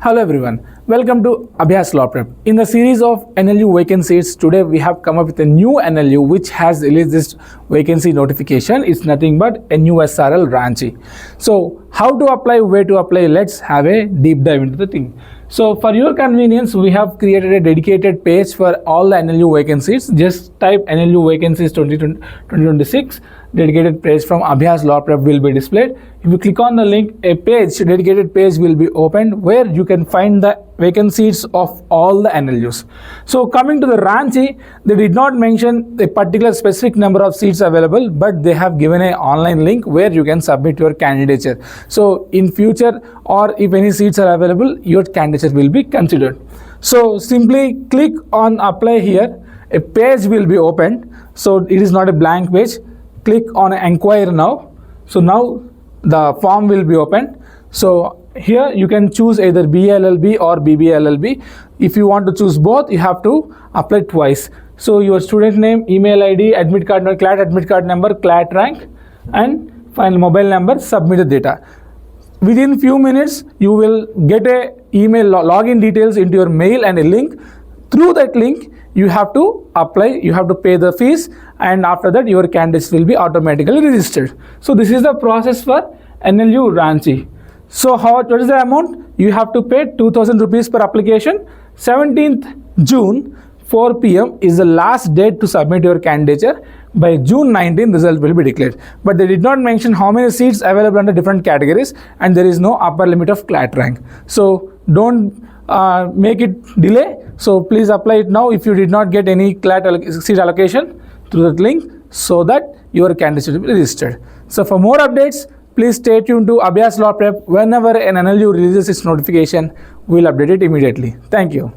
Hello everyone, welcome to Abhyaas LawPrep. In the series of NLU vacancies, today we have come up with a new NLU which has released this vacancy notification. It's nothing but NUSRL Ranchi. So how to apply, where to apply, let's have a deep dive into the thing. So for your convenience, we have created a dedicated page for all the NLU vacancies. Just type NLU vacancies 2026. Dedicated page from Abhyaas LawPrep will be displayed. If you click on the link, a dedicated page will be opened where you can find the vacancies of all the NLUs. So coming to the Ranchi, they did not mention a particular specific number of seats available, but they have given an online link where you can submit your candidature. So in future, or if any seats are available, your candidature will be considered. So simply click on apply here. A page will be opened. So it is not a blank page. Click on inquire now. So now the form will be opened. So here you can choose either BLLB or BBLLB. If you want to choose both, you have to apply twice. So your student name, email ID, admit card number, CLAT admit card number, CLAT rank, and final mobile number, submit the data. Within few minutes, you will get a email login details into your mail and a link. Through that link, you have to apply, you have to pay the fees, and after that your candidates will be automatically registered. So this is the process for NLU Ranchi. So what is the amount? You have to pay 2000 rupees per application. 17th June 4 p.m. is the last date to submit your candidature. By June 19, result will be declared. But they did not mention how many seats available under different categories, and there is no upper limit of CLAT rank. So don't make it delay. So please apply it now if you did not get any CLAT seat allocation through that link, so that your candidature will be registered. So for more updates, please stay tuned to Abhyaas LawPrep. Whenever an NLU releases its notification, we'll update it immediately. Thank you.